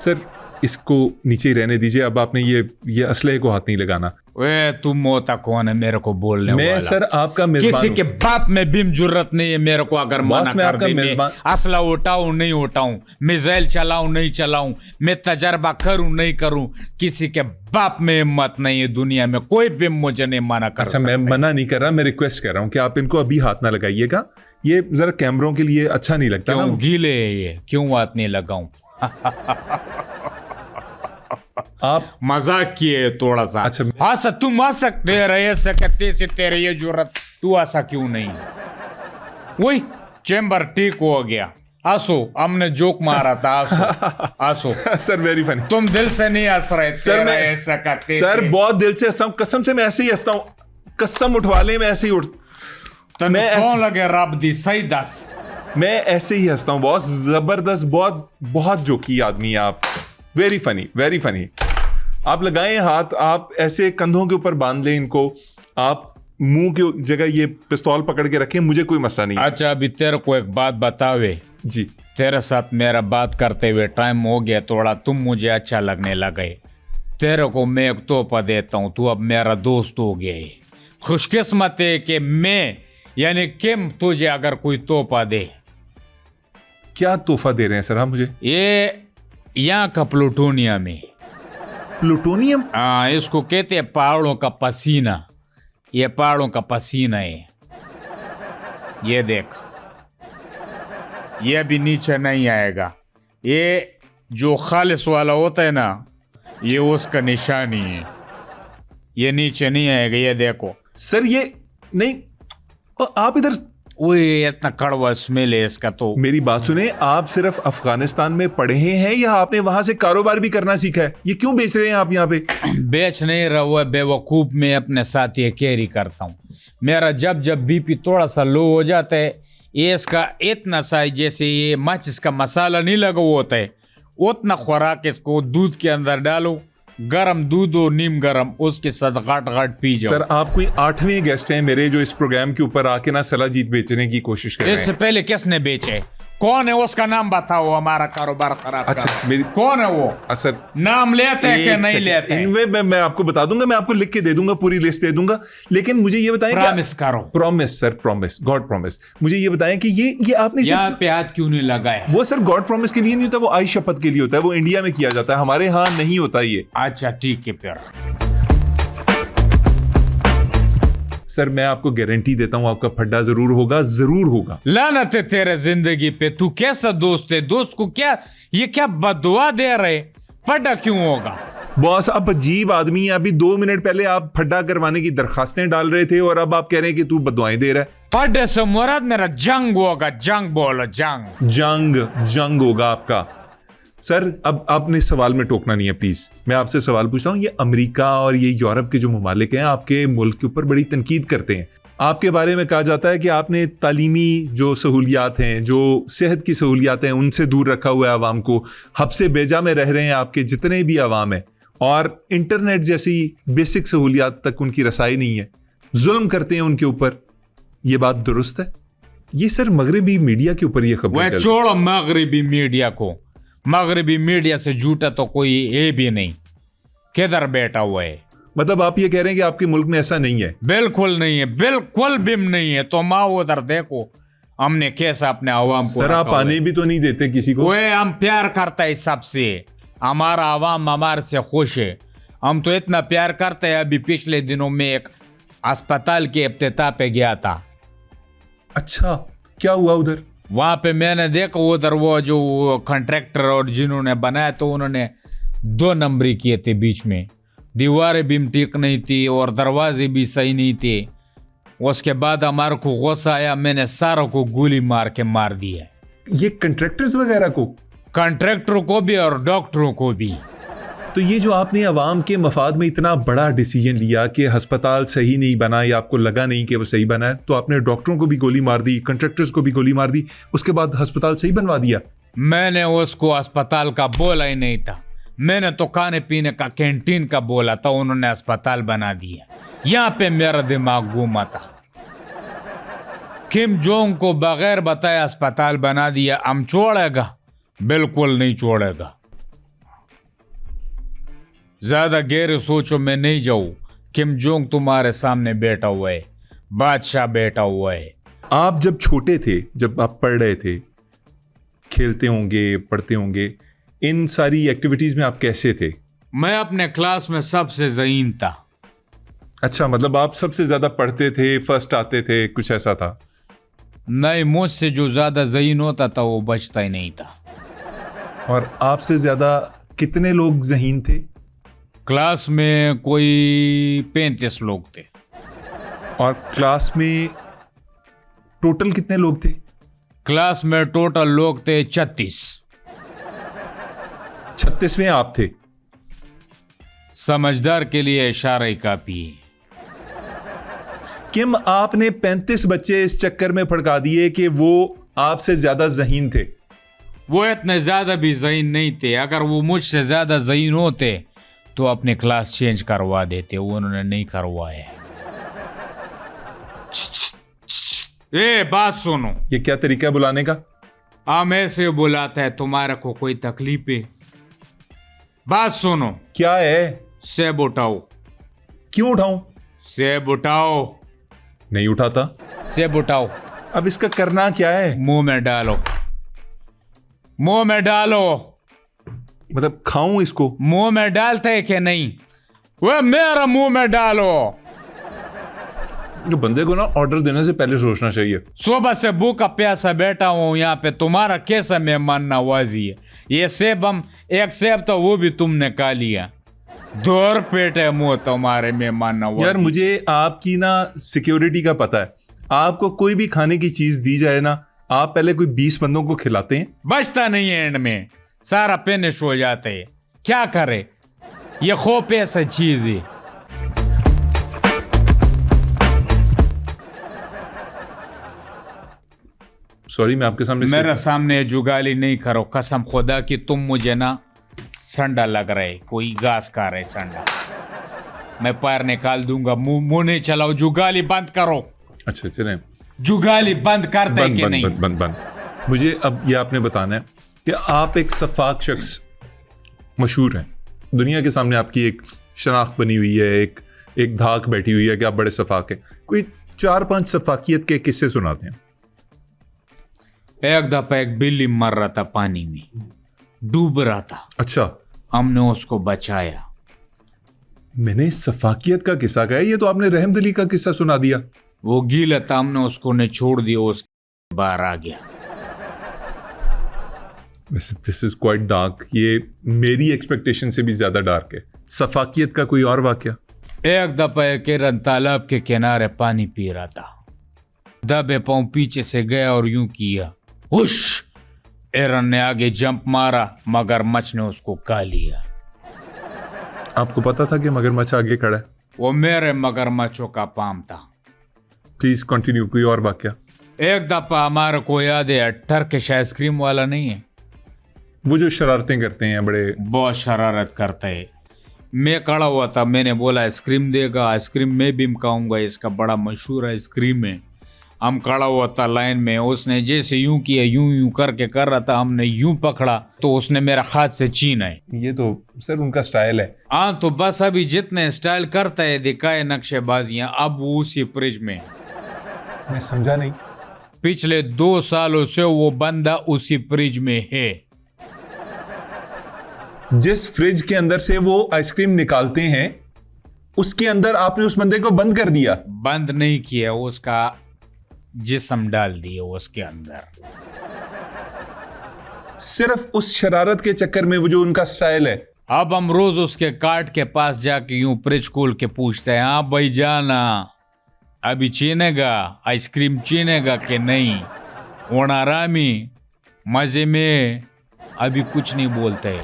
[SPEAKER 2] सर इसको नीचे ही रहने दीजिए, अब आपने ये असलहे को हाथ नहीं लगाना।
[SPEAKER 1] वे तुम मोता कौन है मेरे को बोलने
[SPEAKER 2] मैं
[SPEAKER 1] वाला?
[SPEAKER 2] सर आपका मेजबान
[SPEAKER 1] किसी के बाप में भी जरूरत नहीं है मेरे को अगर मना
[SPEAKER 2] मैं
[SPEAKER 1] कर
[SPEAKER 2] आपका
[SPEAKER 1] दे।
[SPEAKER 2] मेजबान।
[SPEAKER 1] मैं असला उठाऊं नहीं उठाऊं, मिसाइल चलाऊं नहीं चलाऊं, मैं तजर्बा करूं नहीं करूं, किसी के बाप में हिम्मत नहीं है दुनिया में, कोई भी मुझे नहीं मना कर
[SPEAKER 2] अच्छा
[SPEAKER 1] सकता।
[SPEAKER 2] मैं मना नहीं कर रहा, मैं रिक्वेस्ट कर रहा हूँ कि आप इनको अभी हाथ ना लगाइएगा, ये जरा कैमरों के लिए अच्छा नहीं लगता ना।
[SPEAKER 1] क्यों गीले है ये, क्यों हाथ नहीं लगाऊं?
[SPEAKER 2] आप
[SPEAKER 1] मजाक किए थोड़ा सा।
[SPEAKER 2] अच्छा।
[SPEAKER 1] हाँ सर तुम आ सकते रह सकते से, तेरे ये जरूरत, तू ऐसा क्यों नहीं? वही चेंबर ठीक हो गया, आसो, हमने जोक मारा था, आसो आसो।
[SPEAKER 2] Sir very funny.
[SPEAKER 1] तुम दिल से नहीं हंस रहे
[SPEAKER 2] सर मैं
[SPEAKER 1] ऐसा करते
[SPEAKER 2] सर
[SPEAKER 1] थे।
[SPEAKER 2] बहुत दिल से हंसता हूँ, कसम से मैं ऐसे ही हंसता हूँ, कसम उठवा ले मैं ऐसे ही उठ
[SPEAKER 1] मैं कौन लगे रब दी सही दस।
[SPEAKER 2] मैं ऐसे ही हंसता हूँ, बहुत जबरदस्त, बहुत जोकी आदमी है आप। Very funny, very funny. आप लगाएं हाथ, आप ऐसे कंधों के ऊपर बांध लें इनको, आप मुंह की जगह ये पिस्तौल पकड़ के रखें, मुझे कोई मसला नहीं।
[SPEAKER 1] अच्छा अभी तेरे को एक बात बतावे
[SPEAKER 2] जी।
[SPEAKER 1] तेरे साथ मेरा बात करते हुए टाइम हो गया थोड़ा, तुम मुझे अच्छा लगने लगे, तेरे को मैं एक तोहफा देता हूँ, तू अब मेरा दोस्त हो गया है। खुशकिस्मत है कि मैं यानी किम तुझे अगर कोई तोहफा दे।
[SPEAKER 2] क्या तोहफा दे रहे हैं सर आप मुझे?
[SPEAKER 1] ये यहाँ का प्लूटोनियम में,
[SPEAKER 2] प्लूटोनियम?
[SPEAKER 1] हाँ इसको कहते हैं पहाड़ों का पसीना, ये पहाड़ों का पसीना है। ये देख, ये भी नीचे नहीं आएगा, ये जो खालिस वाला होता है ना, ये उसका निशानी है, ये नीचे नहीं आएगा, ये देखो।
[SPEAKER 2] सर ये नहीं, आप इधर,
[SPEAKER 1] वो इतना कड़वा स्मेल है इसका। तो
[SPEAKER 2] मेरी बात सुने, आप सिर्फ अफगानिस्तान में पढ़े हैं या आपने वहां से कारोबार भी करना सीखा है? ये क्यों बेच रहे हैं आप यहाँ पे?
[SPEAKER 1] बेच नहीं रहा हुआ बेवकूफ, मैं अपने साथ ये कैरी करता हूँ। मेरा जब बीपी थोड़ा सा लो हो जाता है, ये इसका इतना सा जैसे ये माचिस का मसाला नहीं लगा हुआ होता है, उतना खुराक इसको दूध के अंदर डालो, गरम दूध हो नीम गरम, उसके साथ गाट गाट पी जाओ।
[SPEAKER 2] सर आप कोई 8वें गेस्ट हैं मेरे जो इस प्रोग्राम के ऊपर आके ना सलाजीत बेचने की कोशिश कर रहे हैं।
[SPEAKER 1] इससे पहले किसने बेचे? कौन है उसका नाम बताओ, हमारा कारोबार खराब
[SPEAKER 2] अच्छा,
[SPEAKER 1] कर।
[SPEAKER 2] मेरी
[SPEAKER 1] कौन है वो?
[SPEAKER 2] सर
[SPEAKER 1] नाम लेते हैं कि नहीं लेते?
[SPEAKER 2] इनमें मैं आपको बता दूंगा, मैं आपको लिख के दे दूंगा, पूरी लिस्ट दे दूंगा, लेकिन मुझे ये बताएं,
[SPEAKER 1] प्रॉमिस करो।
[SPEAKER 2] Promise sir, promise, God promise. मुझे ये बताएं कि ये आपने
[SPEAKER 1] यहाँ पे हाथ क्यों नहीं लगाया?
[SPEAKER 2] वो सर गॉड प्रॉमिस के लिए नहीं होता, वो आई शपथ के लिए होता है, वो इंडिया में किया जाता है, हमारे यहाँ नहीं होता ये।
[SPEAKER 1] अच्छा ठीक है फिर।
[SPEAKER 2] सर मैं आपको गारंटी देता हूं आपका फड्डा जरूर होगा, जरूर होगा।
[SPEAKER 1] लानत है तेरे जिंदगी पे, तू कैसा दोस्त है? दोस्त को क्या ये क्या बदुआ दे रहे? फड्डा क्यों होगा?
[SPEAKER 2] बॉस आप अजीब आदमी हैं, अभी 2 मिनट पहले आप फड्डा करवाने की दरखास्तें डाल रहे थे और अब आप कह रहे हैं कि तू बदुआएं दे रहा है।
[SPEAKER 1] फड्डे से मुराद मेरा जंग होगा, जंग बोलो, जंग।
[SPEAKER 2] जंग होगा आपका। सर अब आपने सवाल में टोकना नहीं है प्लीज, मैं आपसे सवाल पूछता हूँ। ये अमेरिका और ये यूरोप के जो ममालिक हैं आपके मुल्क के ऊपर बड़ी तनकीद करते हैं, आपके बारे में कहा जाता है कि आपने तालीमी जो सहूलियात हैं, जो सेहत की सहूलियात हैं, उनसे दूर रखा हुआ है आवाम को। हब्से बेजा में रह रहे हैं आपके जितने भी आवाम है, और इंटरनेट जैसी बेसिक सहूलियात तक उनकी रसाई नहीं है, जुल्म करते हैं उनके ऊपर। ये बात दुरुस्त है? ये सर मगरबी मीडिया के ऊपर ये खबर
[SPEAKER 1] छोड़ो मगरबी मीडिया को, मगरबी मीडिया से झूठा तो कोई ये भी नहीं। किधर बैठा हुआ है?
[SPEAKER 2] मतलब आप ये कह रहे हैं कि आपके मुल्क में ऐसा नहीं है?
[SPEAKER 1] बिल्कुल नहीं है, बिल्कुल भी नहीं है। तो माँ उधर देखो, हमने कैसा अपने आवाम को।
[SPEAKER 2] सर आप आने भी तो नहीं देते किसी को?
[SPEAKER 1] वे हम प्यार करते हैं सबसे, हमारा आवाम हमारे से खुश है, हम तो इतना प्यार करते हैं। अभी पिछले दिनों में एक अस्पताल के इफ्तिताह पे गया था।
[SPEAKER 2] अच्छा क्या हुआ उधर?
[SPEAKER 1] वहां पे मैंने देखा उधर वो जो कॉन्ट्रैक्टर और जिन्होंने बनाया तो उन्होंने 2 नंबरी किए थे बीच में, दीवारें भी ठीक नहीं थी और दरवाजे भी सही नहीं थे। उसके बाद हमारे को गुस्सा आया, मैंने सारों को गोली मार के मार दिया,
[SPEAKER 2] ये कंट्रैक्टर्स वगैरह को,
[SPEAKER 1] कॉन्ट्रैक्टरों को भी और डॉक्टरों को भी।
[SPEAKER 2] तो ये जो आपने अवाम के मफाद में इतना बड़ा डिसीजन लिया कि अस्पताल सही नहीं बना या आपको लगा नहीं कि वो सही बना है, तो आपने डॉक्टरों को भी गोली मार दी, कंट्रैक्टर्स को भी गोली मार दी, उसके बाद अस्पताल सही बनवा दिया।
[SPEAKER 1] मैंने उसको अस्पताल का बोला ही नहीं था, मैंने तो खाने पीने का कैंटीन का बोला था, उन्होंने अस्पताल बना दिया। यहाँ पे मेरा दिमाग घूमा था। किम जोंग को बगैर बताए अस्पताल बना दिया, हम छोड़ेगा? बिल्कुल नहीं छोड़ेगा। ज्यादा गहरे सोचो में नहीं जाऊं। किम जोंग तुम्हारे सामने बैठा हुआ है, बादशाह बैठा हुआ है।
[SPEAKER 2] आप जब छोटे थे, जब आप पढ़ रहे थे, खेलते होंगे, पढ़ते होंगे, इन सारी एक्टिविटीज में आप कैसे थे?
[SPEAKER 1] मैं अपने क्लास में सबसे ज़हीन था।
[SPEAKER 2] अच्छा, मतलब आप सबसे ज्यादा पढ़ते थे, फर्स्ट आते थे, कुछ ऐसा था?
[SPEAKER 1] नहीं, मुझसे जो ज्यादा ज़हीन होता था वो बचता ही नहीं था।
[SPEAKER 2] और आपसे ज्यादा कितने लोग ज़हीन थे?
[SPEAKER 1] क्लास में कोई 35 लोग थे।
[SPEAKER 2] और क्लास में टोटल कितने लोग थे?
[SPEAKER 1] क्लास में टोटल लोग थे 36।
[SPEAKER 2] 36वें आप थे?
[SPEAKER 1] समझदार के लिए इशारा ही काफी है।
[SPEAKER 2] किम, आपने 35 बच्चे इस चक्कर में फड़का दिए कि वो आपसे ज्यादा ज़हीन थे।
[SPEAKER 1] वो इतने ज्यादा भी ज़हीन नहीं थे। अगर वो मुझसे ज्यादा ज़हीन होते तो अपने क्लास चेंज करवा देते, वो उन्होंने नहीं करवाया। ए, बात सुनो।
[SPEAKER 2] ये क्या तरीका है बुलाने का?
[SPEAKER 1] हम ऐसे बुलाते हैं, तुम्हारे को कोई तकलीफ है? बात सुनो।
[SPEAKER 2] क्या है?
[SPEAKER 1] सेब उठाओ।
[SPEAKER 2] क्यों उठाऊं?
[SPEAKER 1] सेब उठाओ।
[SPEAKER 2] नहीं उठाता।
[SPEAKER 1] सेब उठाओ।
[SPEAKER 2] अब इसका करना क्या है?
[SPEAKER 1] मुंह में डालो। मुंह में डालो।
[SPEAKER 2] मतलब खाऊं इसको?
[SPEAKER 1] मुंह में डालते है कि नहीं? वह मेरा मुंह में डालो।
[SPEAKER 2] जो बंदे को ना ऑर्डर देने से पहले सोचना चाहिए।
[SPEAKER 1] सुबह से भूखा प्यासा बैठा हूं यहाँ पे, तुम्हारा कैसा मेहमान नवाजी है। ये सेब हम, एक सेब तो वो भी तुमने खा लिया। दूर पेट है मुंह तुम्हारे मेहमान नवाजी।
[SPEAKER 2] यार, मुझे आपकी ना सिक्योरिटी का पता है। आपको कोई भी खाने की चीज दी जाए ना, आप पहले कोई 20 बंदों को खिलाते हैं।
[SPEAKER 1] बचता नहीं है, एंड में सारा फिनिश हो जाते है। क्या करे, ये खौफ ऐसा चीज है।
[SPEAKER 2] सॉरी, मैं आपके सामने
[SPEAKER 1] मेरे सामने जुगाली नहीं करो, कसम खुदा कि तुम मुझे ना संडा लग रहे, कोई घास खा रहे संडा। मैं पैर निकाल दूंगा। मुंह नहीं चलाओ, जुगाली बंद करो।
[SPEAKER 2] अच्छा, चलें।
[SPEAKER 1] जुगाली बंद करते हैं कि नहीं?
[SPEAKER 2] बंद। मुझे अब ये आपने बताना है कि आप एक सफाक शख्स मशहूर हैं, दुनिया के सामने आपकी एक शनाख्त बनी हुई है, एक धाक बैठी हुई है कि आप बड़े सफाक हैं। कोई 4-5 सफाकियत के किस्से सुनाते हैं।
[SPEAKER 1] एक दफा एक बिल्ली मर रहा था, पानी में डूब रहा था।
[SPEAKER 2] अच्छा,
[SPEAKER 1] हमने उसको बचाया।
[SPEAKER 2] मैंने सफाकियत का किस्सा कहा है, ये तो आपने रहमदिली का किस्सा सुना दिया।
[SPEAKER 1] वो गीला था, हमने उसको ने छोड़ दिया, उसके बाहर आ गया।
[SPEAKER 2] वैसे दिस इज क्वाइट डार्क, ये मेरी एक्सपेक्टेशन से भी ज्यादा डार्क है। सफाकियत का कोई और वाकया?
[SPEAKER 1] एक दफा एक हिरन तालाब के किनारे पानी पी रहा था, दबे पांव पीछे से गया और यूं किया, हुश। हिरन ने आगे जंप मारा, मगरमच्छ ने उसको खा लिया।
[SPEAKER 2] आपको पता था कि मगरमच्छ आगे खड़ा है?
[SPEAKER 1] वो मेरे मगरमच्छों का पाम था।
[SPEAKER 2] प्लीज कंटिन्यू, कोई और वाकया?
[SPEAKER 1] एक दफा हमारे को याद है, टर्किश आइसक्रीम वाला नहीं है,
[SPEAKER 2] वो जो शरारतें करते हैं, बड़े
[SPEAKER 1] बहुत शरारत करता है। मैं खड़ा हुआ था, मैंने बोला आइसक्रीम देगा, आइसक्रीम मैं भी खाऊंगा, इसका बड़ा मशहूर आइसक्रीम है। हम खड़ा हुआ था लाइन में, उसने जैसे यूं किया, यूं करके कर रहा था, हमने यूं पकड़ा तो उसने मेरा हाथ से छीना है।
[SPEAKER 2] ये तो सर उनका स्टाइल है।
[SPEAKER 1] हाँ, तो बस अभी जितने स्टाइल करता है, दिखाए नक्शेबाजियां, अब वो उसी फ्रिज में।
[SPEAKER 2] मैं समझा नहीं।
[SPEAKER 1] पिछले 2 सालों से वो बंदा उसी फ्रिज में है।
[SPEAKER 2] जिस फ्रिज के अंदर से वो आइसक्रीम निकालते हैं, उसके अंदर आपने उस बंदे को बंद कर दिया?
[SPEAKER 1] बंद नहीं किया, उसका जिस्म डाल दिया उसके अंदर।
[SPEAKER 2] सिर्फ उस शरारत के चक्कर में, वो जो उनका स्टाइल है।
[SPEAKER 1] अब हम रोज उसके कार्ट के पास जाके यूं प्रिच खोल के पूछते हैं, हाँ भाई जाना अभी चीनेगा, आइसक्रीम चीनेगा कि नहीं? ओनारामी मजे में अभी कुछ नहीं बोलते।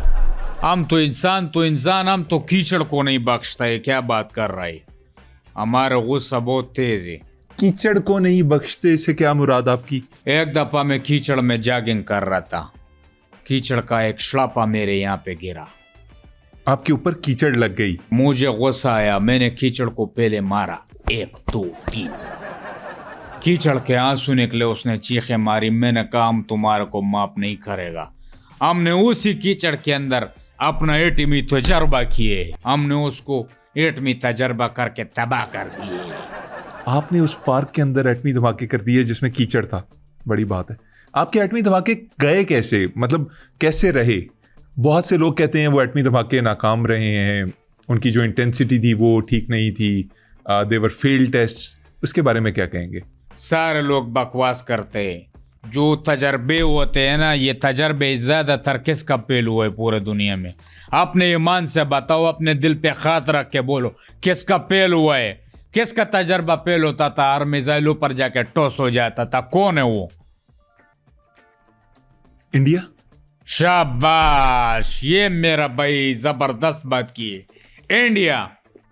[SPEAKER 1] हम तो इंसान, हम तो कीचड़ को नहीं बख्शते। क्या बात कर रहा है? हमारा गुस्सा बहुत तेज है।
[SPEAKER 2] कीचड़ को नहीं बख्शते, इससे क्या मुराद आपकी?
[SPEAKER 1] एक दफा मैं कीचड़ में जॉगिंग कर रहा था, कीचड़ का एक श्लापा मेरे यहाँ पे गिरा,
[SPEAKER 2] आपके ऊपर कीचड़ लग गई।
[SPEAKER 1] मुझे गुस्सा आया, मैंने कीचड़ को पहले मारा, 1 2 3। कीचड़ के आंसू निकले, उसने चीखें मारी। मैंने कहा हम तुम्हारे को माफ नहीं करेगा। हमने उसी कीचड़ के अंदर अपना एटमी तजर्बा किए, हमने उसको एटमी तजर्बा करके तबाह कर दिए।
[SPEAKER 2] आपने उस पार्क के अंदर एटमी धमाके कर दिए जिसमें कीचड़ था? बड़ी बात है। आपके एटमी धमाके गए कैसे, मतलब कैसे रहे? बहुत से लोग कहते हैं वो एटमी धमाके नाकाम रहे हैं, उनकी जो इंटेंसिटी थी वो ठीक नहीं थी, देवर फेल्ड टेस्ट्स। उसके बारे में क्या कहेंगे?
[SPEAKER 1] सारे लोग बकवास करते हैं। जो तजर्बे होते हैं ना, ये तजर्बे ज्यादातर किसका पहलू है पूरे दुनिया में? अपने ईमान से बताओ, अपने दिल पे खात रख के बोलो, किसका पहलू है? किसका तजर्बा फेल होता था, हर मिसाइलों पर जाके टॉस हो जाता था? कौन है वो?
[SPEAKER 2] इंडिया।
[SPEAKER 1] शाबाश, ये मेरा भाई जबरदस्त बात की है। इंडिया,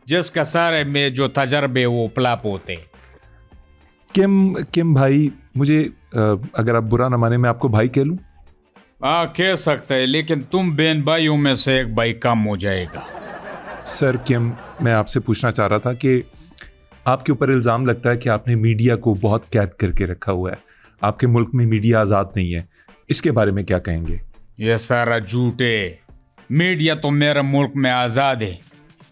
[SPEAKER 1] जिसका सारे में जो तजर्बे वो फ्लॉप होते।
[SPEAKER 2] किम भाई, मुझे अगर आप बुरा ना माने मैं आपको भाई कह लूं?
[SPEAKER 1] हाँ कह सकते हैं, लेकिन तुम बहन भाइयों में से एक भाई कम हो जाएगा।
[SPEAKER 2] सर किम, मैं आपसे पूछना चाह रहा था कि आपके ऊपर इल्ज़ाम लगता है कि आपने मीडिया को बहुत कैद करके रखा हुआ है, आपके मुल्क में मीडिया आज़ाद नहीं है, इसके बारे में क्या कहेंगे?
[SPEAKER 1] ये सारा झूठ है। मीडिया तो मेरे मुल्क में आज़ाद है।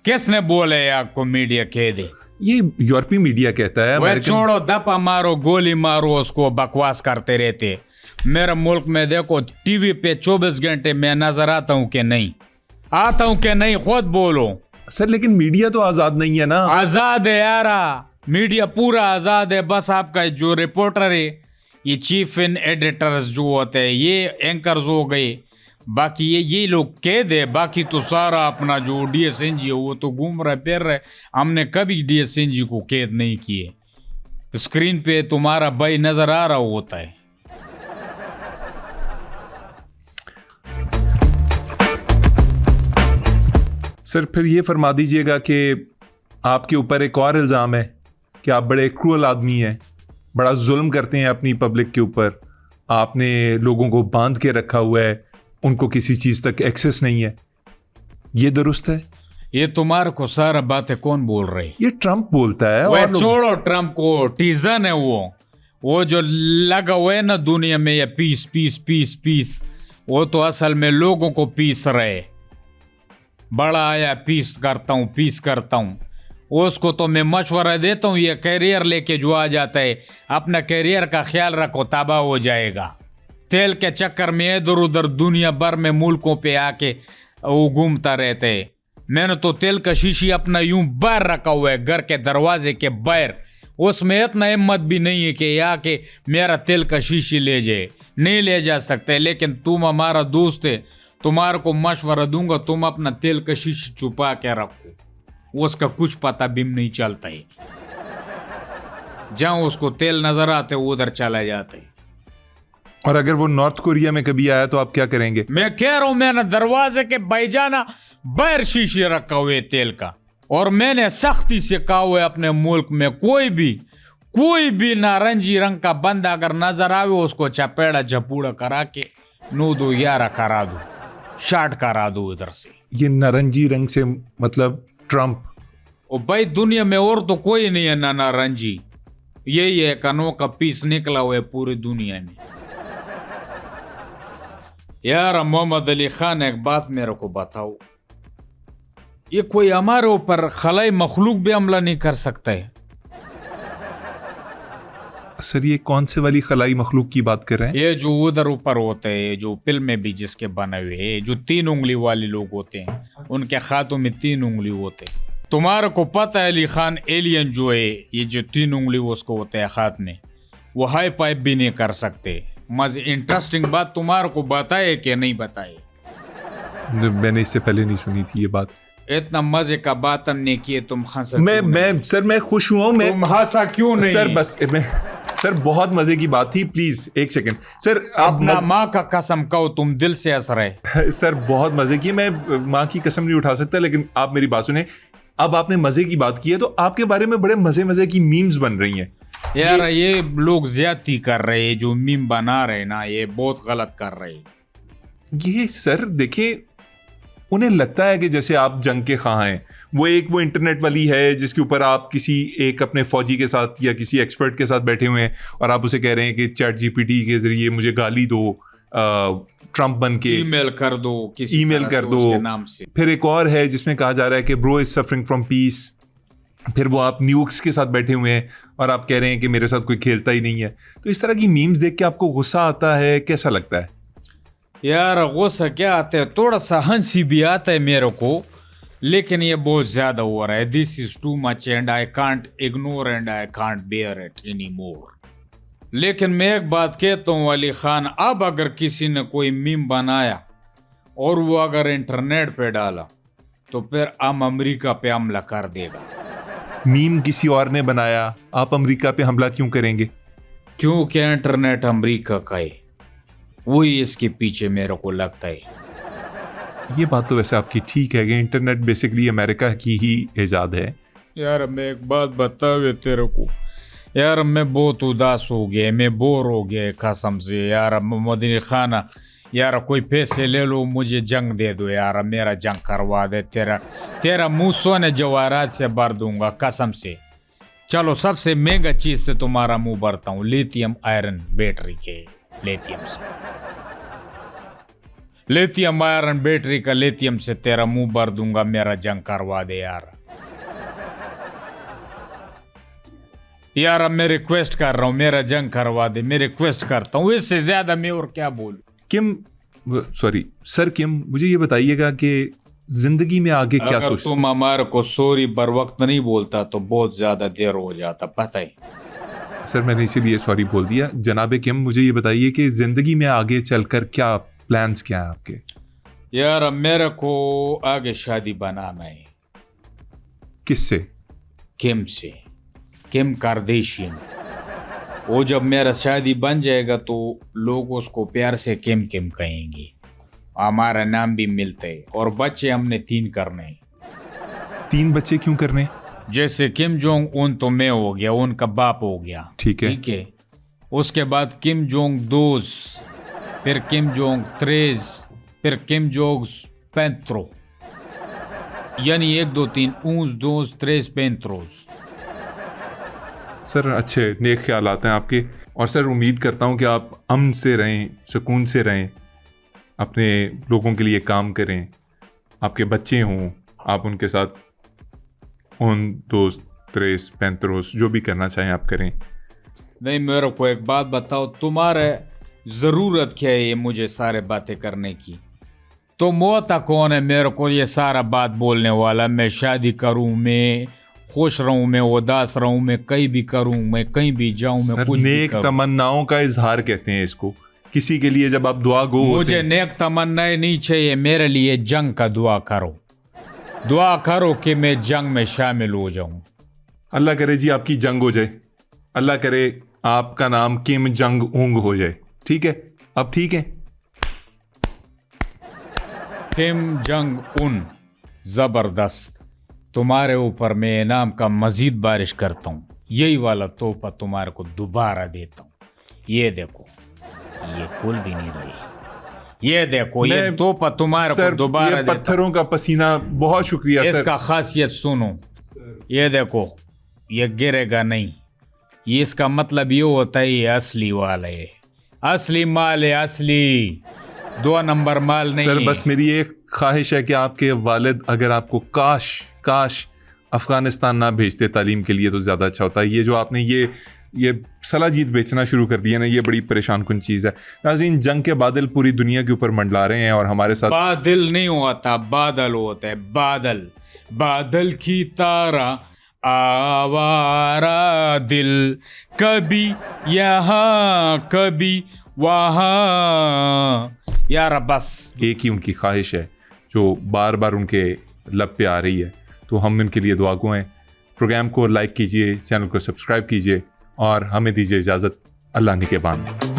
[SPEAKER 1] किसने बोले आपको मीडिया कैद है?
[SPEAKER 2] ये यूरोपीय मीडिया कहता है।
[SPEAKER 1] वह छोड़ो, दपा मारो, गोली मारो, उसको बकवास करते रहते। मेरे मुल्क में देखो, टीवी पे 24 घंटे मैं नजर आता हूँ कि नहीं? आता हूँ कि नहीं? खुद बोलो।
[SPEAKER 2] सर लेकिन मीडिया तो आजाद नहीं है ना।
[SPEAKER 1] आजाद है यारा, मीडिया पूरा आजाद है। बस आपका जो रिपोर्टर है, ये चीफ इन एडिटर्स जो होते हैं, ये एंकर्स हो गए, बाकी ये लोग कैद है। बाकी तो सारा अपना जो डीएसएनजी है वो तो घूम रहा फिर रहे। हमने कभी डीएसएनजी को कैद नहीं किए। स्क्रीन पे तुम्हारा भाई नजर आ रहा होता है।
[SPEAKER 2] सर फिर ये फरमा दीजिएगा कि आपके ऊपर एक और इल्ज़ाम है कि आप बड़े क्रूअल आदमी हैं, बड़ा जुल्म करते हैं अपनी पब्लिक के ऊपर। आपने लोगों को बांध के रखा हुआ है, उनको किसी चीज़ तक एक्सेस नहीं है। ये दुरुस्त है?
[SPEAKER 1] ये तुम्हारे को सारा बातें कौन बोल रही?
[SPEAKER 2] ये ट्रंप बोलता है।
[SPEAKER 1] और छोड़ो ट्रंप को, टीजन है वो जो लगा हुआ है ना दुनिया में, ये पीस पीस पीस पीस, वो तो असल में लोगों को पीस रहे। बड़ा आया पीस करता हूँ। उसको तो मैं मशवरा देता हूँ, ये कैरियर लेके जो आ जाता है, अपना कैरियर का ख्याल रखो, तबाह हो जाएगा। तेल के चक्कर में इधर उधर दुनिया भर में मुल्कों पे आके वो घूमता रहते है। मैंने तो तेल का शीशी अपना यूं बाहर रखा हुआ है, घर के दरवाजे के बाहर। उसमें इतना हिम्मत भी नहीं है कि आके मेरा तेल का शीशी ले जाए, नहीं ले जा सकते। लेकिन तुम हमारा दोस्त है, तुम्हारे को मशवरा दूंगा, तुम अपना तेल का शीशी छुपा के रखो, उसका कुछ पता भी नहीं चलता है। जहां उसको तेल नजर आते उधर चला जाता है।
[SPEAKER 2] और अगर वो नॉर्थ कोरिया में कभी आया तो आप क्या करेंगे? मैं
[SPEAKER 1] कह रहा हूं, मैंने दरवाजे के भाईजाना बाहर शीशे रखा हुआ है तेल का, और मैंने सख्ती से कहा हुआ है अपने मुल्क में कोई भी नारंगी रंग का बंदा अगर नजर आवे, उसको चपेड़ा झपूड़ा करा के 9-2-11 करा दो, शार्ट करा दो इधर से।
[SPEAKER 2] ये नारंगी रंग से मतलब ट्रंप?
[SPEAKER 1] ओ भाई, दुनिया में और तो कोई नहीं है ना नारंगी, यही है कनों का पीस निकला हुआ है पूरी दुनिया में। यार मोहम्मद अली खान, एक बात मेरे को बताओ, ये कोई हमारे ऊपर खलाई मखलूक भी हमला नहीं कर सकता है?
[SPEAKER 2] सर ये कौन से वाली खलाई मखलूक की बात कर रहे हैं?
[SPEAKER 1] ये जो उधर ऊपर होते हैं, जो फिल्म में भी जिसके बने हुए हैं, जो 3 उंगली वाले लोग होते हैं, उनके हाथों में 3 उंगली होते हैं। तुम्हारे को पता है अली खान, एलियन जो है, ये जो 3 उंगली उसको होते हैं हाथ में, वो हाई पाइप भी नहीं कर सकते। मजे इंटरेस्टिंग बात तुम्हारे को बताए कि नहीं बताए?
[SPEAKER 2] मैंने इससे पहले नहीं सुनी थी ये बात।
[SPEAKER 1] इतना मजे का बात हमने किए, तुम हंसा
[SPEAKER 2] मैं सर मैं खुश हुआ हूँ। मैं
[SPEAKER 1] तुम हंसा क्यों नहीं?
[SPEAKER 2] सर बस मैं सर बहुत मजे की बात थी, प्लीज एक सेकंड सर।
[SPEAKER 1] अपना माँ का कसम कहो, तुम दिल से हंस रहे।
[SPEAKER 2] सर बहुत मजे की, मैं माँ की कसम नहीं उठा सकता, लेकिन आप मेरी बात सुने। अब आपने मजे की बात की है तो आपके बारे में बड़े मजे मजे की मीम्स बन रही हैं
[SPEAKER 1] यार। ये लोग ज्यादती कर रहे हैं, जो मीम बना रहे ना, ये बहुत गलत कर रहे हैं।
[SPEAKER 2] ये सर देखिए, उन्हें लगता है कि जैसे आप जंग के खां हैं। वो इंटरनेट वाली है जिसके ऊपर आप किसी एक अपने फौजी के साथ या किसी एक्सपर्ट के साथ बैठे हुए हैं और आप उसे कह रहे हैं कि चैट जीपीटी के जरिए मुझे गाली दो, ट्रम्प बन के
[SPEAKER 1] ईमेल कर दो, किसी
[SPEAKER 2] ईमेल
[SPEAKER 1] तरह
[SPEAKER 2] कर
[SPEAKER 1] से
[SPEAKER 2] दो।
[SPEAKER 1] उसके नाम से।
[SPEAKER 2] फिर एक और है जिसमें कहा जा रहा है कि bro is suffering from peace. फिर वो आप न्यूक्स के साथ बैठे हुए हैं और आप कह रहे हैं कि मेरे साथ कोई खेलता ही नहीं है। तो इस तरह की मीम्स देख के आपको गुस्सा आता है, कैसा लगता है?
[SPEAKER 1] यार गुस्सा क्या आता है, थोड़ा सा हंसी भी आता है मेरे को, लेकिन ये बहुत ज्यादा हो रहा है। This is too much and I can't ignore and I can't bear it any more. लेकिन मैं एक बात कहता हूँ अली खान, अब अगर किसी ने कोई मीम बनाया और वो अगर इंटरनेट पे डाला तो फिर हम अमेरिका पे हमला कर देगा।
[SPEAKER 2] मीम किसी और ने बनाया, आप अमेरिका पे हमला क्यों करेंगे?
[SPEAKER 1] क्योंकि इंटरनेट अमेरिका का है, वही इसके पीछे मेरे को लगता है।
[SPEAKER 2] ये बात तो वैसे आपकी ठीक है कि इंटरनेट बेसिकली अमेरिका की ही इजाद है।
[SPEAKER 1] यार मैं एक बात बतावे तेरे को, यार मैं बहुत उदास हो गया, मैं बोर हो गया कसम से। यार मोहम्मद खाना, यार कोई पैसे ले लो, मुझे जंग दे दो यार, मेरा जंग करवा दे। तेरा मुंह सोने जवाहरात से भर दूंगा कसम से। चलो सबसे महंगा चीज से तुम्हारा मुंह भरता हूँ, लिथियम आयरन बैटरी के लिथियम से, लिथियम आयरन बैटरी का लिथियम से तेरा मुंह भर दूंगा, मेरा जंग करवा दे यार। यार अब मैं रिक्वेस्ट कर रहा हूँ, मेरा जंग करवा दे, मैं रिक्वेस्ट करता हूँ, इससे ज्यादा मैं और क्या बोलूं।
[SPEAKER 2] किम, मुझे ये बताइएगा कि जिंदगी में आगे क्या
[SPEAKER 1] अगर तुम हमारे को सॉरी बर वक्त नहीं बोलता तो बहुत ज्यादा देर हो जाता, पता है।
[SPEAKER 2] सर मैंने इसीलिए सॉरी बोल दिया। जनाबे किम, मुझे ये बताइए कि जिंदगी में आगे चलकर क्या प्लान्स क्या है आपके?
[SPEAKER 1] यार मेरे को आगे शादी बनाना है।
[SPEAKER 2] किससे?
[SPEAKER 1] किम से, किम कार्दाशियन। वो जब मेरा शादी बन जाएगा तो लोग उसको प्यार से किम किम कहेंगे, हमारा नाम भी मिलता है। और बच्चे हमने 3 करने हैं।
[SPEAKER 2] 3 बच्चे क्यों करने?
[SPEAKER 1] जैसे किम जोंग उन तो मैं हो गया, उनका बाप हो गया,
[SPEAKER 2] ठीक है।
[SPEAKER 1] उसके बाद किम जोंग 2, फिर किम जोंग 3, फिर किम जोंग 4, यानी 1 2 3 1 2 3 4।
[SPEAKER 2] सर अच्छे नेक ख्याल आते हैं आपके, और सर उम्मीद करता हूँ कि आप अमन से रहें, सुकून से रहें, अपने लोगों के लिए काम करें, आपके बच्चे हों, आप उनके साथ 1 2 3 4 जो भी करना चाहें आप करें।
[SPEAKER 1] नहीं मेरे को एक बात बताओ, तुम्हारे ज़रूरत क्या है ये मुझे सारे बातें करने की? तो मोता कौन है मेरे को ये सारा बात बोलने वाला? मैं शादी करूं, मैं खुश रहूं, मैं उदास रहूं, मैं कहीं भी करूं, मैं कहीं भी जाऊं, मैं कुछ भी
[SPEAKER 2] नेक
[SPEAKER 1] करूं।
[SPEAKER 2] तमन्नाओं का इजहार कहते हैं इसको, किसी के लिए जब आप दुआ गो होते
[SPEAKER 1] मुझे
[SPEAKER 2] हैं।
[SPEAKER 1] नेक तमन्नाएं नहीं चाहिए, मेरे लिए जंग का दुआ करो, दुआ करो कि मैं जंग में शामिल हो जाऊं।
[SPEAKER 2] अल्लाह करे जी आपकी जंग हो जाए, अल्लाह करे आपका नाम किम जंग उंग हो जाए। ठीक है, अब ठीक है।
[SPEAKER 1] किम जंग उन, जबरदस्त। तुम्हारे ऊपर मैं इनाम का मजीद बारिश करता हूँ, यही वाला तोहफा तुम्हारे को दोबारा देता हूँ। ये देखो, ये कुल भी नहीं रही, ये देखो, ये तोहफा तुम्हारे को दोबारा देता हूँ।
[SPEAKER 2] पत्थरों का पसीना, बहुत शुक्रिया सर।
[SPEAKER 1] इसका खासियत सुनो, ये देखो, ये गिरेगा नहीं, ये इसका मतलब ये होता है ये असली वाला है, असली माल है, असली 2 नंबर माल नहीं।
[SPEAKER 2] सर बस मेरी एक ख्वाहिश है कि आपके वालिद अगर आपको काश अफगानिस्तान ना भेजते तालीम के लिए तो ज़्यादा अच्छा होता है। ये जो आपने ये सलाजीत बेचना शुरू कर दिया ना, ये बड़ी परेशान कुन चीज़ है। नाज़रीन, जंग के बादल पूरी दुनिया के ऊपर मंडला रहे हैं और हमारे साथ
[SPEAKER 1] बादल नहीं होता, बादल होता है, बादल, बादल की तारा आवारा दिल, कभी यहाँ कभी वहाँ यार बस
[SPEAKER 2] एक ही उनकी ख्वाहिश है जो बार बार उनके लब पे आ रही है, तो हम उनके लिए दुआगो हैं। प्रोग्राम को लाइक कीजिए, चैनल को सब्सक्राइब कीजिए और हमें दीजिए इजाज़त। अल्लाह निगहबान।